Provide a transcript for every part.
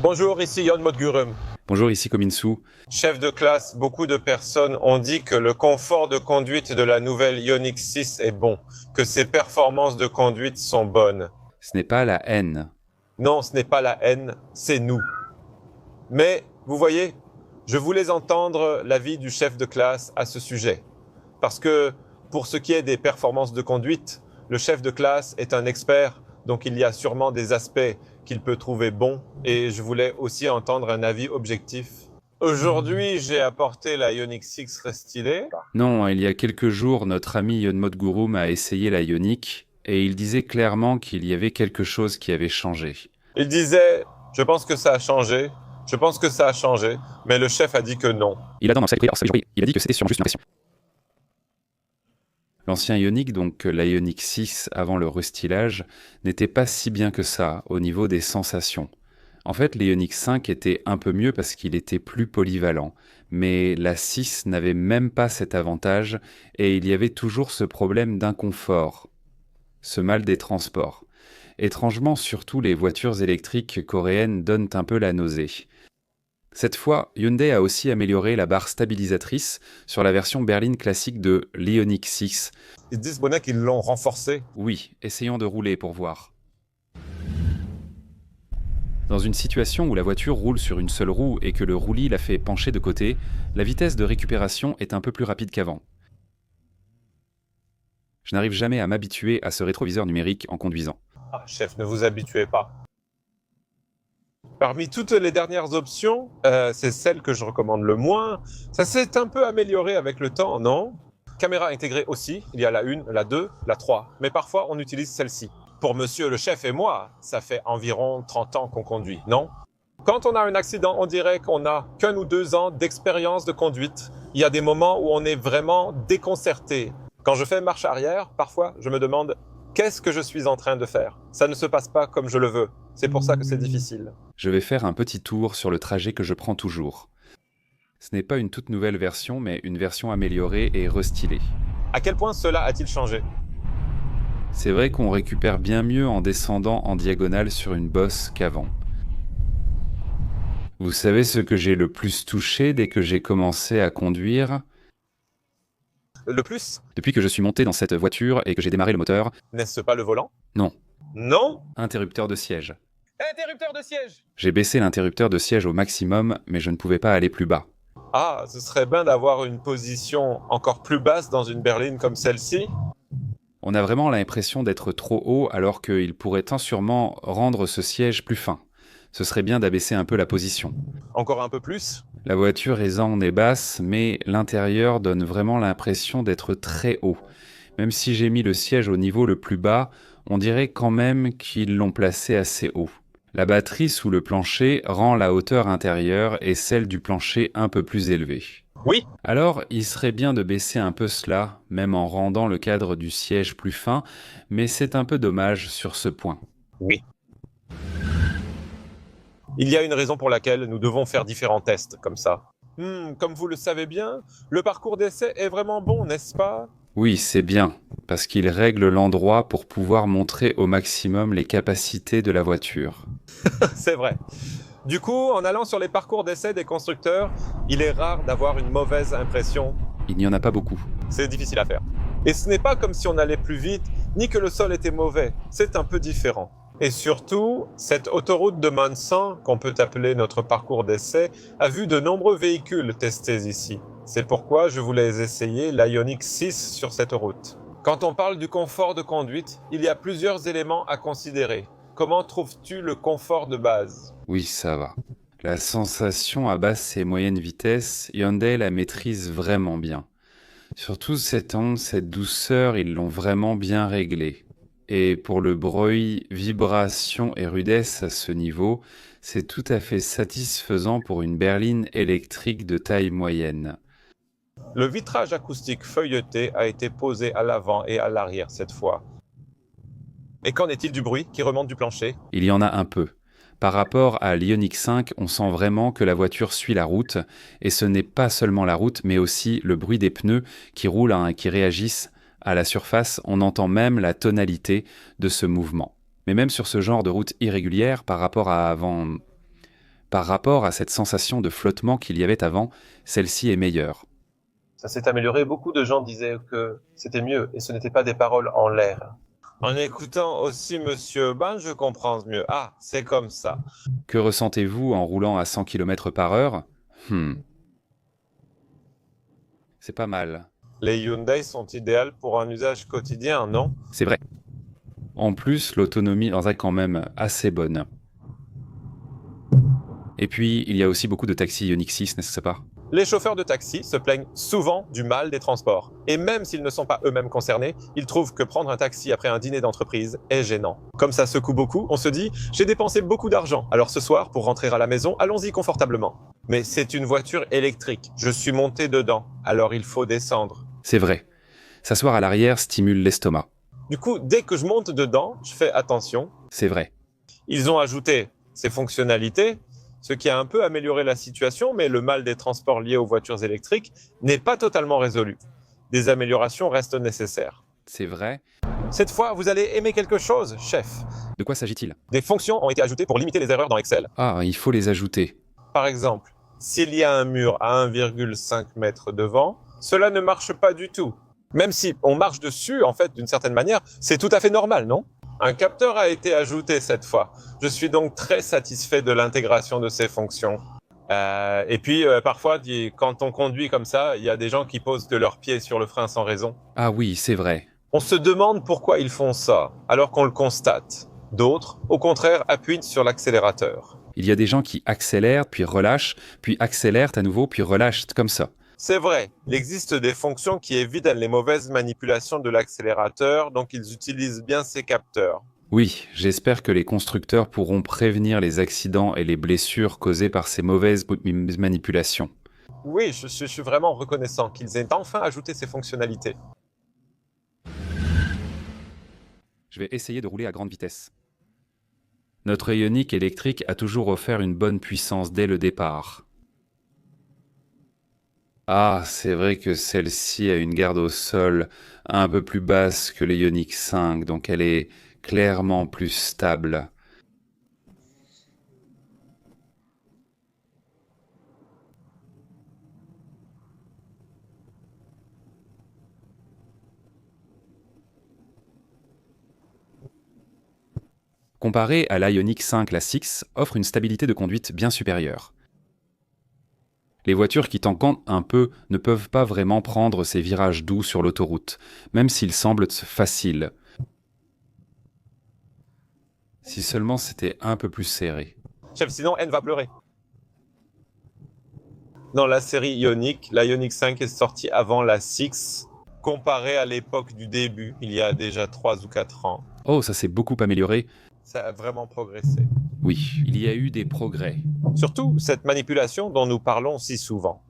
Bonjour, ici Yon Modgurum. Bonjour, ici Kominsu. Chef de classe, beaucoup de personnes ont dit que le confort de conduite de la nouvelle Ioniq 6 est bon, que ses performances de conduite sont bonnes. Ce n'est pas la haine. Non, ce n'est pas la haine, c'est nous. Mais, vous voyez, je voulais entendre l'avis du chef de classe à ce sujet. Parce que, pour ce qui est des performances de conduite, le chef de classe est un expert, donc il y a sûrement des aspects qu'il peut trouver bons, et je voulais aussi entendre un avis objectif. Aujourd'hui, j'ai apporté la Ioniq 6 restylée. Non, il y a quelques jours, notre ami Yonmod Gurum a essayé la Ioniq, et il disait clairement qu'il y avait quelque chose qui avait changé. Il disait, je pense que ça a changé, mais le chef a dit que non. Il a dit que c'était sur juste une impression. L'ancien Ioniq, donc la Ioniq 6 avant le restylage, n'était pas si bien que ça au niveau des sensations. En fait, l'Ioniq 5 était un peu mieux parce qu'il était plus polyvalent, mais la 6 n'avait même pas cet avantage et il y avait toujours ce problème d'inconfort, ce mal des transports. Étrangement, surtout les voitures électriques coréennes donnent un peu la nausée. Cette fois, Hyundai a aussi amélioré la barre stabilisatrice sur la version berline classique de l'Ioniq 6. Ils disent, Bonnet, qu'ils l'ont renforcé. Oui, essayons de rouler pour voir. Dans une situation où la voiture roule sur une seule roue et que le roulis la fait pencher de côté, la vitesse de récupération est un peu plus rapide qu'avant. Je n'arrive jamais à m'habituer à ce rétroviseur numérique en conduisant. Ah, chef, ne vous habituez pas. Parmi toutes les dernières options, c'est celle que je recommande le moins. Ça s'est un peu amélioré avec le temps, non? Caméra intégrée aussi, il y a la 1, la 2, la 3. Mais parfois, on utilise celle-ci. Pour monsieur le chef et moi, ça fait environ 30 ans qu'on conduit, non? Quand on a un accident, on dirait qu'on n'a qu'1 ou 2 ans d'expérience de conduite. Il y a des moments où on est vraiment déconcerté. Quand je fais marche arrière, parfois, je me demande qu'est-ce que je suis en train de faire? Ça ne se passe pas comme je le veux. C'est pour ça que c'est difficile. Je vais faire un petit tour sur le trajet que je prends toujours. Ce n'est pas une toute nouvelle version, mais une version améliorée et restylée. À quel point cela a-t-il changé? C'est vrai qu'on récupère bien mieux en descendant en diagonale sur une bosse qu'avant. Vous savez ce que j'ai le plus touché dès que j'ai commencé à conduire? Le plus? Depuis que je suis monté dans cette voiture et que j'ai démarré le moteur? N'est-ce pas le volant? Non. Non? Interrupteur de siège. Interrupteur de siège! J'ai baissé l'interrupteur de siège au maximum, mais je ne pouvais pas aller plus bas. Ah, ce serait bien d'avoir une position encore plus basse dans une berline comme celle-ci. On a vraiment l'impression d'être trop haut alors qu'il pourrait tant sûrement rendre ce siège plus fin. Ce serait bien d'abaisser un peu la position. Encore un peu plus? La voiture est zen et basse, mais l'intérieur donne vraiment l'impression d'être très haut. Même si j'ai mis le siège au niveau le plus bas, on dirait quand même qu'ils l'ont placé assez haut. La batterie sous le plancher rend la hauteur intérieure et celle du plancher un peu plus élevée. Oui. Alors, il serait bien de baisser un peu cela, même en rendant le cadre du siège plus fin, mais c'est un peu dommage sur ce point. Oui. Il y a une raison pour laquelle nous devons faire différents tests comme ça. Comme vous le savez bien, le parcours d'essai est vraiment bon, n'est-ce pas? Oui, c'est bien, parce qu'il règle l'endroit pour pouvoir montrer au maximum les capacités de la voiture. C'est vrai. Du coup, en allant sur les parcours d'essai des constructeurs, il est rare d'avoir une mauvaise impression. Il n'y en a pas beaucoup. C'est difficile à faire. Et ce n'est pas comme si on allait plus vite, ni que le sol était mauvais. C'est un peu différent. Et surtout, cette autoroute de Monsan, qu'on peut appeler notre parcours d'essai, a vu de nombreux véhicules testés ici. C'est pourquoi je voulais essayer la Ioniq 6 sur cette route. Quand on parle du confort de conduite, il y a plusieurs éléments à considérer. Comment trouves-tu le confort de base? Oui, ça va. La sensation à basse et moyenne vitesse, Hyundai la maîtrise vraiment bien. Surtout cette onde, cette douceur, ils l'ont vraiment bien réglée. Et pour le bruit, vibration et rudesse à ce niveau, c'est tout à fait satisfaisant pour une berline électrique de taille moyenne. Le vitrage acoustique feuilleté a été posé à l'avant et à l'arrière cette fois. Et qu'en est-il du bruit qui remonte du plancher? Il y en a un peu. Par rapport à l'Ioniq 5, on sent vraiment que la voiture suit la route, et ce n'est pas seulement la route, mais aussi le bruit des pneus qui roulent et qui réagissent à la surface. On entend même la tonalité de ce mouvement. Mais même sur ce genre de route irrégulière, par rapport à avant, Par rapport à cette sensation de flottement qu'il y avait avant, celle-ci est meilleure. Ça s'est amélioré, beaucoup de gens disaient que c'était mieux et ce n'était pas des paroles en l'air. En écoutant aussi Monsieur Ban, je comprends mieux. Ah, c'est comme ça. Que ressentez-vous en roulant à 100 km/h? C'est pas mal. Les Hyundai sont idéales pour un usage quotidien, non? C'est vrai. En plus, l'autonomie est quand même assez bonne. Et puis, il y a aussi beaucoup de taxis Ioniq 6, n'est-ce pas? Les chauffeurs de taxi se plaignent souvent du mal des transports. Et même s'ils ne sont pas eux-mêmes concernés, ils trouvent que prendre un taxi après un dîner d'entreprise est gênant. Comme ça secoue beaucoup, on se dit « j'ai dépensé beaucoup d'argent, alors ce soir, pour rentrer à la maison, allons-y confortablement ». Mais c'est une voiture électrique, je suis monté dedans, alors il faut descendre. C'est vrai. S'asseoir à l'arrière stimule l'estomac. Du coup, dès que je monte dedans, je fais attention. C'est vrai. Ils ont ajouté ces fonctionnalités, ce qui a un peu amélioré la situation, mais le mal des transports liés aux voitures électriques n'est pas totalement résolu. Des améliorations restent nécessaires. C'est vrai. Cette fois, vous allez aimer quelque chose, chef. De quoi s'agit-il? Des fonctions ont été ajoutées pour limiter les erreurs dans Excel. Ah, il faut les ajouter. Par exemple, s'il y a un mur à 1,5 mètre devant, cela ne marche pas du tout. Même si on marche dessus, en fait, d'une certaine manière, c'est tout à fait normal, non? Un capteur a été ajouté cette fois. Je suis donc très satisfait de l'intégration de ces fonctions. Et puis, parfois, quand on conduit comme ça, il y a des gens qui posent de leurs pieds sur le frein sans raison. Ah oui, c'est vrai. On se demande pourquoi ils font ça, alors qu'on le constate. D'autres, au contraire, appuient sur l'accélérateur. Il y a des gens qui accélèrent, puis relâchent, puis accélèrent à nouveau, puis relâchent comme ça. C'est vrai, il existe des fonctions qui évitent les mauvaises manipulations de l'accélérateur, donc ils utilisent bien ces capteurs. Oui, j'espère que les constructeurs pourront prévenir les accidents et les blessures causées par ces mauvaises manipulations. Oui, je suis vraiment reconnaissant qu'ils aient enfin ajouté ces fonctionnalités. Je vais essayer de rouler à grande vitesse. Notre Ioniq électrique a toujours offert une bonne puissance dès le départ. Ah, c'est vrai que celle-ci a une garde au sol un peu plus basse que les Ioniq 5, donc elle est clairement plus stable. Comparé à l'Ioniq 5, la 6 offre une stabilité de conduite bien supérieure. Les voitures qui t'encombrent un peu ne peuvent pas vraiment prendre ces virages doux sur l'autoroute, même s'ils semblent faciles. Si seulement c'était un peu plus serré. Chef, sinon N va pleurer. Dans la série Ioniq, la Ioniq 5 est sortie avant la 6, comparée à l'époque du début, il y a déjà 3 ou 4 ans. Oh, ça s'est beaucoup amélioré. Ça a vraiment progressé. Oui, il y a eu des progrès. Surtout cette manipulation dont nous parlons si souvent.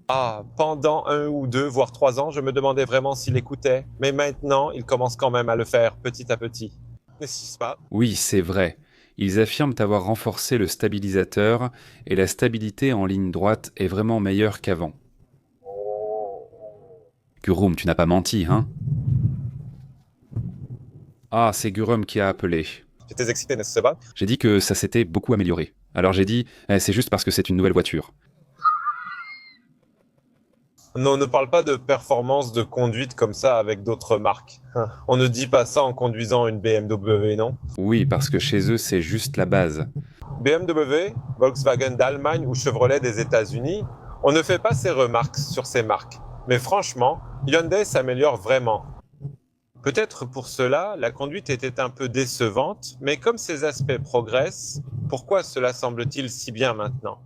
Ah, pendant 1 ou 2, voire 3 ans, je me demandais vraiment s'il écoutait, mais maintenant, il commence quand même à le faire petit à petit. N'est-ce pas? Oui, c'est vrai. Ils affirment avoir renforcé le stabilisateur et la stabilité en ligne droite est vraiment meilleure qu'avant. Gurum, tu n'as pas menti, hein? Ah, c'est Gurum qui a appelé. J'étais excité, n'est-ce pas? J'ai dit que ça s'était beaucoup amélioré. Alors j'ai dit, c'est juste parce que c'est une nouvelle voiture. Non, on ne parle pas de performance de conduite comme ça avec d'autres marques. On ne dit pas ça en conduisant une BMW, non? Oui, parce que chez eux, c'est juste la base. BMW, Volkswagen d'Allemagne ou Chevrolet des États-Unis, on ne fait pas ces remarques sur ces marques. Mais franchement, Hyundai s'améliore vraiment. Peut-être pour cela, la conduite était un peu décevante, mais comme ces aspects progressent, pourquoi cela semble-t-il si bien maintenant?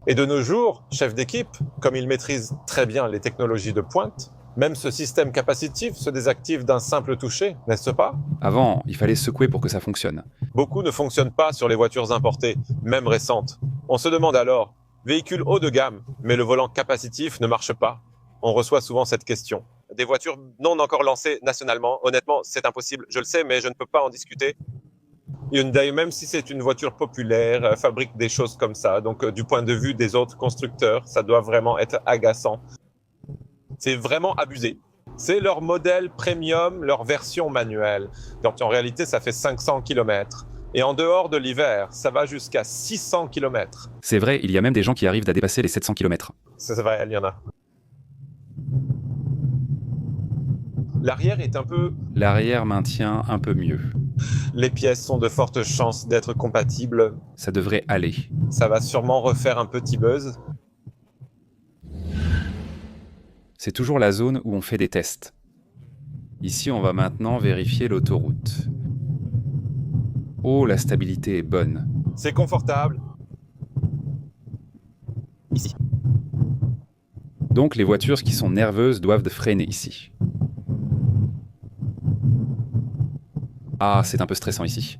Et de nos jours, chef d'équipe, comme il maîtrise très bien les technologies de pointe, même ce système capacitif se désactive d'un simple toucher, n'est-ce pas? Avant, il fallait secouer pour que ça fonctionne. Beaucoup ne fonctionnent pas sur les voitures importées, même récentes. On se demande alors, véhicule haut de gamme, mais le volant capacitif ne marche pas. On reçoit souvent cette question. Des voitures non encore lancées nationalement, honnêtement, c'est impossible, je le sais, mais je ne peux pas en discuter. Hyundai, même si c'est une voiture populaire, fabrique des choses comme ça. Donc, du point de vue des autres constructeurs, ça doit vraiment être agaçant. C'est vraiment abusé. C'est leur modèle premium, leur version manuelle. Donc, en réalité, ça fait 500 km. Et en dehors de l'hiver, ça va jusqu'à 600 km. C'est vrai, il y a même des gens qui arrivent à dépasser les 700 km. C'est vrai, il y en a. L'arrière est un peu... L'arrière maintient un peu mieux. Les pièces sont de fortes chances d'être compatibles. Ça devrait aller. Ça va sûrement refaire un petit buzz. C'est toujours la zone où on fait des tests. Ici, on va maintenant vérifier l'autoroute. Oh, la stabilité est bonne. C'est confortable. Ici. Donc les voitures qui sont nerveuses doivent freiner ici. Ah, c'est un peu stressant ici.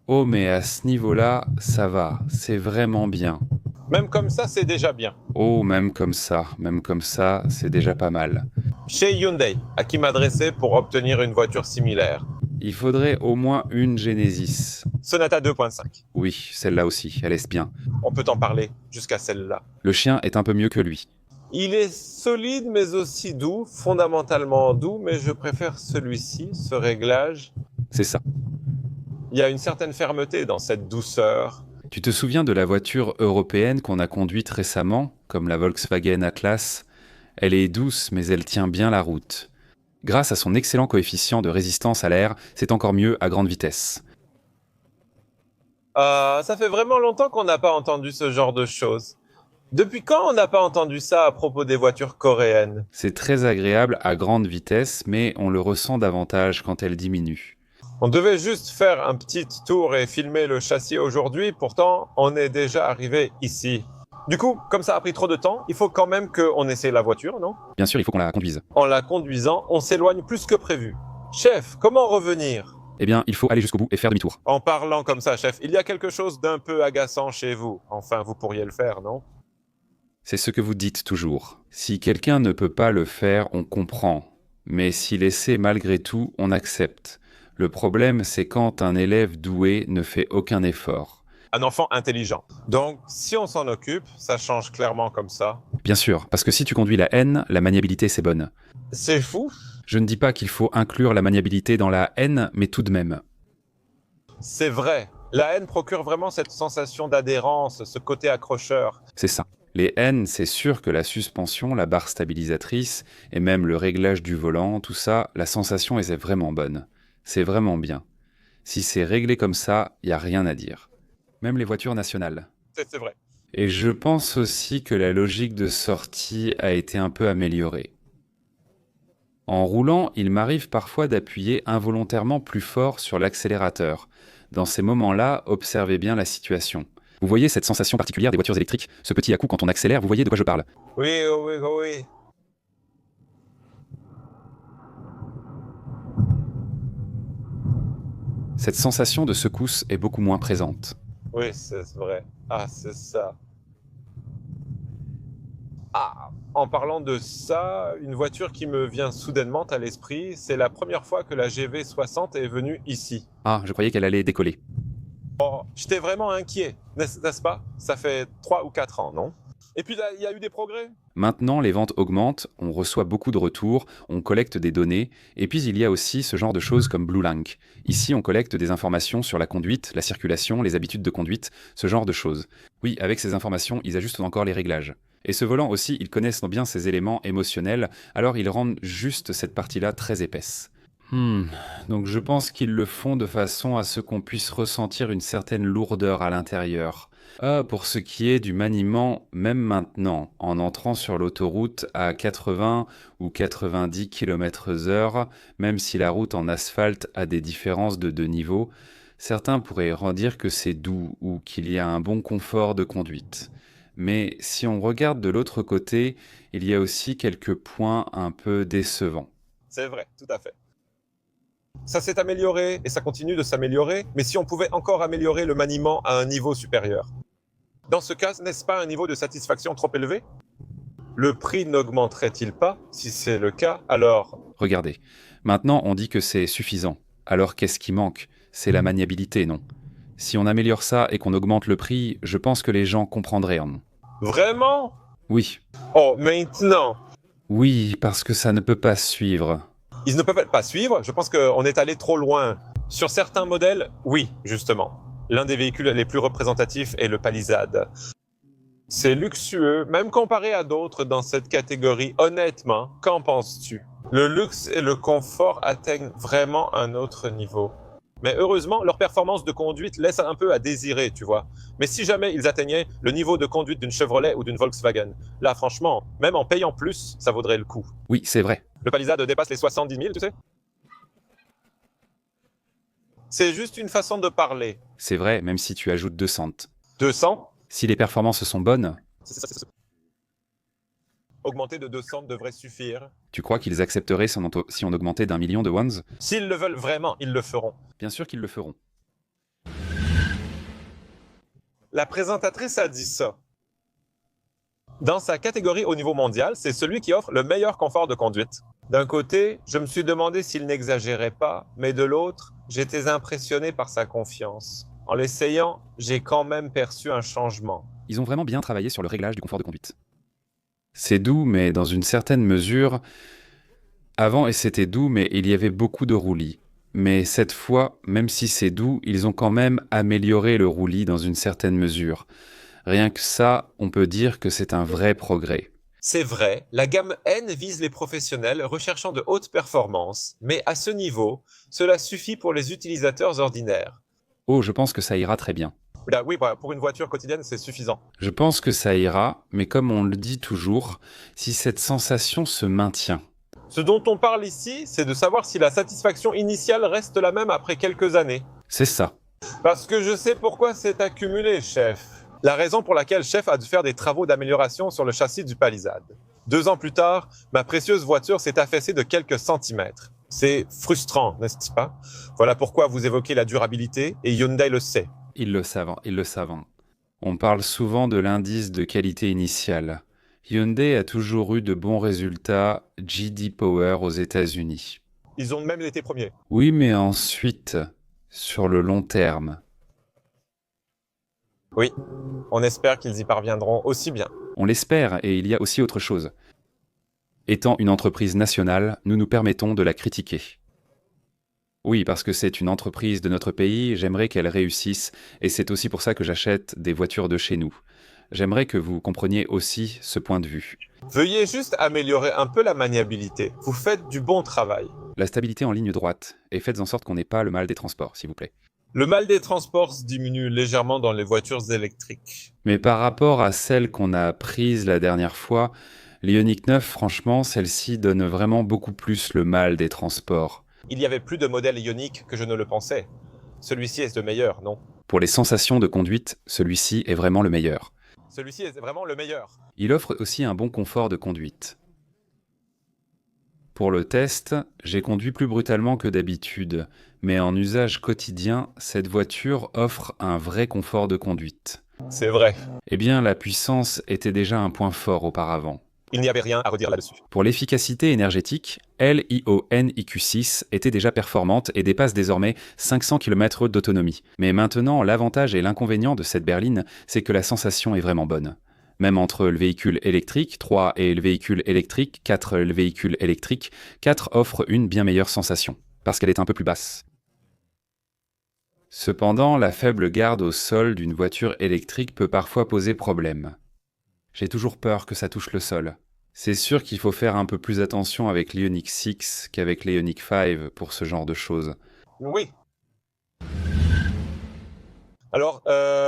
Oh, mais à ce niveau-là, ça va, c'est vraiment bien. Même comme ça, c'est déjà bien. Oh, même comme ça, c'est déjà pas mal. Chez Hyundai, à qui m'adresser pour obtenir une voiture similaire? Il faudrait au moins une Genesis. Sonata 2.5. Oui, celle-là aussi, elle est bien. On peut en parler jusqu'à celle-là. Le chien est un peu mieux que lui. Il est solide mais aussi doux, fondamentalement doux, mais je préfère celui-ci, ce réglage. C'est ça. Il y a une certaine fermeté dans cette douceur. Tu te souviens de la voiture européenne qu'on a conduite récemment, comme la Volkswagen Atlas? Elle est douce, mais elle tient bien la route. Grâce à son excellent coefficient de résistance à l'air, c'est encore mieux à grande vitesse. Ça fait vraiment longtemps qu'on n'a pas entendu ce genre de choses. Depuis quand on n'a pas entendu ça à propos des voitures coréennes? C'est très agréable à grande vitesse, mais on le ressent davantage quand elle diminue. On devait juste faire un petit tour et filmer le châssis aujourd'hui, pourtant on est déjà arrivé ici. Du coup, comme ça a pris trop de temps, il faut quand même qu'on essaie la voiture, non? Bien sûr, il faut qu'on la conduise. En la conduisant, on s'éloigne plus que prévu. Chef, comment revenir? Eh bien, il faut aller jusqu'au bout et faire demi-tour. En parlant comme ça, chef, il y a quelque chose d'un peu agaçant chez vous. Enfin, vous pourriez le faire, non? C'est ce que vous dites toujours. Si quelqu'un ne peut pas le faire, on comprend. Mais s'il essaie malgré tout, on accepte. Le problème, c'est quand un élève doué ne fait aucun effort. Un enfant intelligent. Donc, si on s'en occupe, ça change clairement comme ça. Bien sûr, parce que si tu conduis la haine, la maniabilité c'est bonne. C'est fou. Je ne dis pas qu'il faut inclure la maniabilité dans la haine, mais tout de même. C'est vrai. La haine procure vraiment cette sensation d'adhérence, ce côté accrocheur. C'est ça. Les haines, c'est sûr que la suspension, la barre stabilisatrice, et même le réglage du volant, tout ça, la sensation est vraiment bonne. C'est vraiment bien. Si c'est réglé comme ça, il n'y a rien à dire. Même les voitures nationales. C'est vrai. Et je pense aussi que la logique de sortie a été un peu améliorée. En roulant, il m'arrive parfois d'appuyer involontairement plus fort sur l'accélérateur. Dans ces moments-là, observez bien la situation. Vous voyez cette sensation particulière des voitures électriques, ce petit à-coup quand on accélère, vous voyez de quoi je parle? Oui, oui, oui. Cette sensation de secousse est beaucoup moins présente. Oui, c'est vrai. Ah, c'est ça. Ah, en parlant de ça, une voiture qui me vient soudainement à l'esprit, c'est la première fois que la GV60 est venue ici. Ah, je croyais qu'elle allait décoller. Oh, j'étais vraiment inquiet, n'est-ce pas? Ça fait 3 ou 4 ans, non? Et puis là, il y a eu des progrès. Maintenant, les ventes augmentent, on reçoit beaucoup de retours, on collecte des données, et puis il y a aussi ce genre de choses comme BlueLink. Ici, on collecte des informations sur la conduite, la circulation, les habitudes de conduite, ce genre de choses. Oui, avec ces informations, ils ajustent encore les réglages. Et ce volant aussi, ils connaissent bien ces éléments émotionnels, alors ils rendent juste cette partie-là très épaisse. Donc je pense qu'ils le font de façon à ce qu'on puisse ressentir une certaine lourdeur à l'intérieur. Pour ce qui est du maniement, même maintenant, en entrant sur l'autoroute à 80 ou 90 km/h, même si la route en asphalte a des différences de niveau, certains pourraient redire que c'est doux ou qu'il y a un bon confort de conduite. Mais si on regarde de l'autre côté, il y a aussi quelques points un peu décevants. C'est vrai, tout à fait. Ça s'est amélioré et ça continue de s'améliorer, mais si on pouvait encore améliorer le maniement à un niveau supérieur. Dans ce cas, n'est-ce pas un niveau de satisfaction trop élevé? Le prix n'augmenterait-il pas? Si c'est le cas, alors... Regardez, maintenant on dit que c'est suffisant. Alors qu'est-ce qui manque? C'est la maniabilité, non? Si on améliore ça et qu'on augmente le prix, je pense que les gens comprendraient. Vraiment? Oui. Oh, maintenant? Oui, parce que ça ne peut pas suivre. Ils ne peuvent pas suivre. Je pense qu'on est allé trop loin. Sur certains modèles, oui, justement. L'un des véhicules les plus représentatifs est le Palisade. C'est luxueux, même comparé à d'autres dans cette catégorie. Honnêtement, qu'en penses-tu? Le luxe et le confort atteignent vraiment un autre niveau. Mais heureusement, leur performance de conduite laisse un peu à désirer, tu vois. Mais si jamais ils atteignaient le niveau de conduite d'une Chevrolet ou d'une Volkswagen, là, franchement, même en payant plus, ça vaudrait le coup. Oui, c'est vrai. Le Palisade dépasse les 70 000, tu sais? C'est juste une façon de parler. C'est vrai, même si tu ajoutes 200. 200? Si les performances sont bonnes, C'est ça. Augmenter de 200 devrait suffire. tu crois qu'ils accepteraient si on augmentait d'1 million de ones? S'ils le veulent vraiment, ils le feront. Bien sûr qu'ils le feront. La présentatrice a dit ça. Dans sa catégorie au niveau mondial, c'est celui qui offre le meilleur confort de conduite. D'un côté, je me suis demandé s'il n'exagérait pas, mais de l'autre, j'étais impressionné par sa confiance. En l'essayant, j'ai quand même perçu un changement. Ils ont vraiment bien travaillé sur le réglage du confort de conduite. C'est doux, mais dans une certaine mesure... Avant, c'était doux, mais il y avait beaucoup de roulis. Mais cette fois, même si c'est doux, ils ont quand même amélioré le roulis dans une certaine mesure. Rien que ça, on peut dire que c'est un vrai progrès. C'est vrai, la gamme N vise les professionnels recherchant de hautes performances, mais à ce niveau, cela suffit pour les utilisateurs ordinaires. Oh, je pense que ça ira très bien. Oui, voilà, pour une voiture quotidienne, c'est suffisant. Je pense que ça ira, mais comme on le dit toujours, si cette sensation se maintient. Ce dont on parle ici, c'est de savoir si la satisfaction initiale reste la même après quelques années. C'est ça. Parce que je sais pourquoi c'est accumulé, chef. La raison pour laquelle chef a dû faire des travaux d'amélioration sur le châssis du Palisade. 2 ans plus tard, ma précieuse voiture s'est affaissée de quelques centimètres. C'est frustrant, n'est-ce pas? Voilà pourquoi vous évoquez la durabilité, et Hyundai le sait. Ils le savent. On parle souvent de l'indice de qualité initiale. Hyundai a toujours eu de bons résultats J.D. Power aux États-Unis. Ils ont même été premiers. Oui, mais ensuite, sur le long terme, Oui, on espère qu'ils y parviendront aussi bien. on l'espère, et il y a aussi autre chose. Étant une entreprise nationale, nous nous permettons de la critiquer. Oui, parce que c'est une entreprise de notre pays, j'aimerais qu'elle réussisse, et c'est aussi pour ça que j'achète des voitures de chez nous. J'aimerais que vous compreniez aussi ce point de vue. Veuillez juste améliorer un peu la maniabilité. Vous faites du bon travail. La stabilité en ligne droite, et faites en sorte qu'on n'ait pas le mal des transports, s'il vous plaît. Le mal des transports diminue légèrement dans les voitures électriques. Mais par rapport à celle qu'on a prise la dernière fois, l'Ioniq 9, franchement, celle-ci donne vraiment beaucoup plus le mal des transports. Il y avait plus de modèles ioniques que je ne le pensais. Celui-ci est le meilleur, non? Pour les sensations de conduite, celui-ci est vraiment le meilleur. Celui-ci est vraiment le meilleur. Il offre aussi un bon confort de conduite. Pour le test, j'ai conduit plus brutalement que d'habitude, mais en usage quotidien, cette voiture offre un vrai confort de conduite. C'est vrai. Eh bien, la puissance était déjà un point fort auparavant. Il n'y avait rien à redire là-dessus. Pour l'efficacité énergétique, l'Ion-iQ6 était déjà performante et dépasse désormais 500 km d'autonomie. Mais maintenant, l'avantage et l'inconvénient de cette berline, c'est que la sensation est vraiment bonne. Même entre le véhicule électrique 3 et le véhicule électrique 4, le véhicule électrique 4 offre une bien meilleure sensation, parce qu'elle est un peu plus basse. Cependant, la faible garde au sol d'une voiture électrique peut parfois poser problème. J'ai toujours peur que ça touche le sol. C'est sûr qu'il faut faire un peu plus attention avec l'Ioniq 6 qu'avec l'Ioniq 5 pour ce genre de choses. Oui. Alors,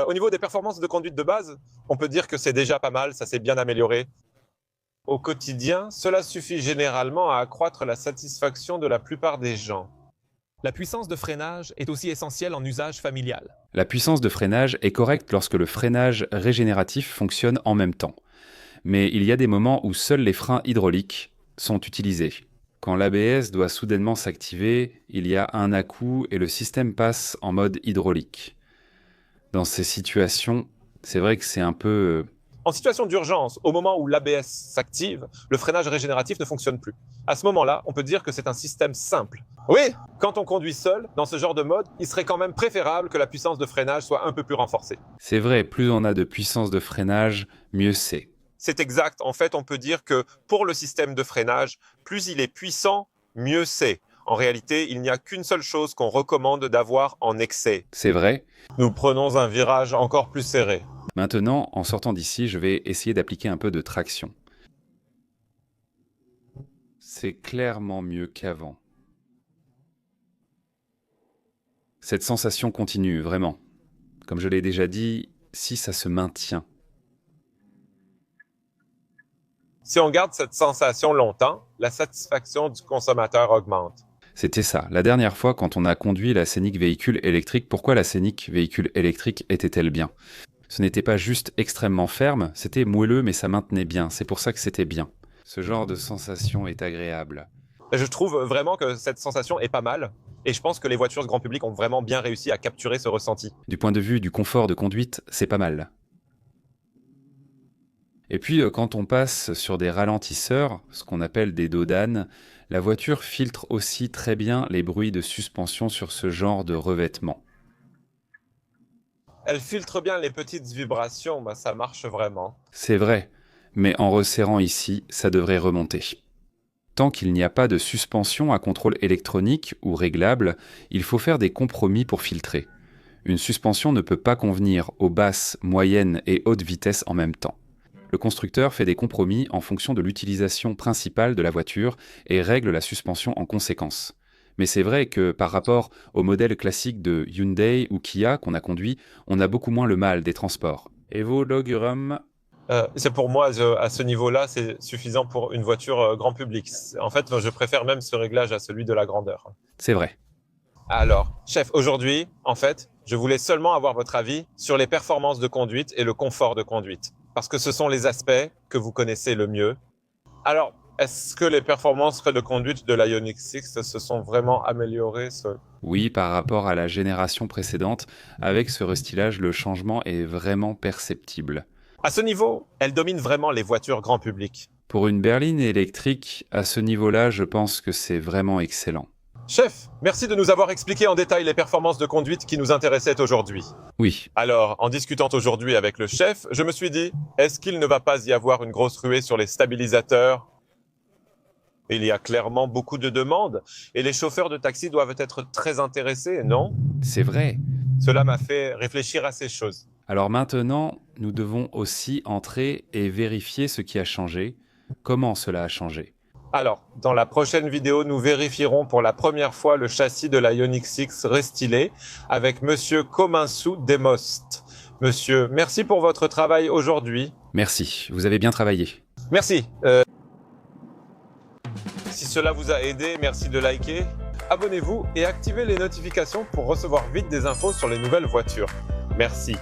au niveau des performances de conduite de base, on peut dire que c'est déjà pas mal, ça s'est bien amélioré. Au quotidien, cela suffit généralement à accroître la satisfaction de la plupart des gens. La puissance de freinage est aussi essentielle en usage familial. La puissance de freinage est correcte lorsque le freinage régénératif fonctionne en même temps. Mais il y a des moments où seuls les freins hydrauliques sont utilisés. Quand l'ABS doit soudainement s'activer, il y a un à-coup et le système passe en mode hydraulique. Dans ces situations, c'est vrai que c'est un peu... En situation d'urgence, au moment où l'ABS s'active, le freinage régénératif ne fonctionne plus. À ce moment-là, on peut dire que c'est un système simple. Oui, quand on conduit seul, dans ce genre de mode, il serait quand même préférable que la puissance de freinage soit un peu plus renforcée. C'est vrai, plus on a de puissance de freinage, mieux c'est. C'est exact. En fait, on peut dire que pour le système de freinage, plus il est puissant, mieux c'est. En réalité, il n'y a qu'une seule chose qu'on recommande d'avoir en excès. C'est vrai. Nous prenons un virage encore plus serré. Maintenant, en sortant d'ici, je vais essayer d'appliquer un peu de traction. C'est clairement mieux qu'avant. Cette sensation continue, vraiment. Comme je l'ai déjà dit, si ça se maintient. Si on garde cette sensation longtemps, la satisfaction du consommateur augmente. C'était ça. La dernière fois, quand on a conduit la Scénic véhicule électrique, pourquoi la Scénic véhicule électrique était-elle bien? Ce n'était pas juste extrêmement ferme, c'était moelleux, mais ça maintenait bien. C'est pour ça que c'était bien. Ce genre de sensation est agréable. Je trouve vraiment que cette sensation est pas mal. Et je pense que les voitures grand public ont vraiment bien réussi à capturer ce ressenti. Du point de vue du confort de conduite, c'est pas mal. Et puis, quand on passe sur des ralentisseurs, ce qu'on appelle des dos d'âne, la voiture filtre aussi très bien les bruits de suspension sur ce genre de revêtement. Elle filtre bien les petites vibrations, bah ça marche vraiment. C'est vrai, mais en resserrant ici, ça devrait remonter. Tant qu'il n'y a pas de suspension à contrôle électronique ou réglable, il faut faire des compromis pour filtrer. Une suspension ne peut pas convenir aux basses, moyennes et hautes vitesses en même temps. Le constructeur fait des compromis en fonction de l'utilisation principale de la voiture et règle la suspension en conséquence. Mais c'est vrai que par rapport au modèle classique de Hyundai ou Kia qu'on a conduit, on a beaucoup moins le mal des transports. Evo Logurum. C'est pour moi, à ce niveau-là, c'est suffisant pour une voiture grand public. En fait, je préfère même ce réglage à celui de la grandeur. C'est vrai. Alors, chef, aujourd'hui, en fait, je voulais seulement avoir votre avis sur les performances de conduite et le confort de conduite. Parce que ce sont les aspects que vous connaissez le mieux. Alors, est-ce que les performances de conduite de la Ioniq 6 se sont vraiment améliorées Oui, par rapport à la génération précédente, avec ce restylage, le changement est vraiment perceptible. À ce niveau, elle domine vraiment les voitures grand public. Pour une berline électrique, à ce niveau-là, je pense que c'est vraiment excellent. Chef, merci de nous avoir expliqué en détail les performances de conduite qui nous intéressaient aujourd'hui. Oui. Alors, en discutant aujourd'hui avec le chef, je me suis dit, est-ce qu'il ne va pas y avoir une grosse ruée sur les stabilisateurs? Il y a clairement beaucoup de demandes et les chauffeurs de taxi doivent être très intéressés, non? C'est vrai. Cela m'a fait réfléchir à ces choses. Alors maintenant, nous devons aussi entrer et vérifier ce qui a changé, comment cela a changé. Alors, dans la prochaine vidéo, nous vérifierons pour la première fois le châssis de la Ioniq 6 restylé avec Monsieur Kominsu Demost. Monsieur, merci pour votre travail aujourd'hui. Merci, vous avez bien travaillé. Merci. Si cela vous a aidé, merci de liker, abonnez-vous et activez les notifications pour recevoir vite des infos sur les nouvelles voitures. Merci.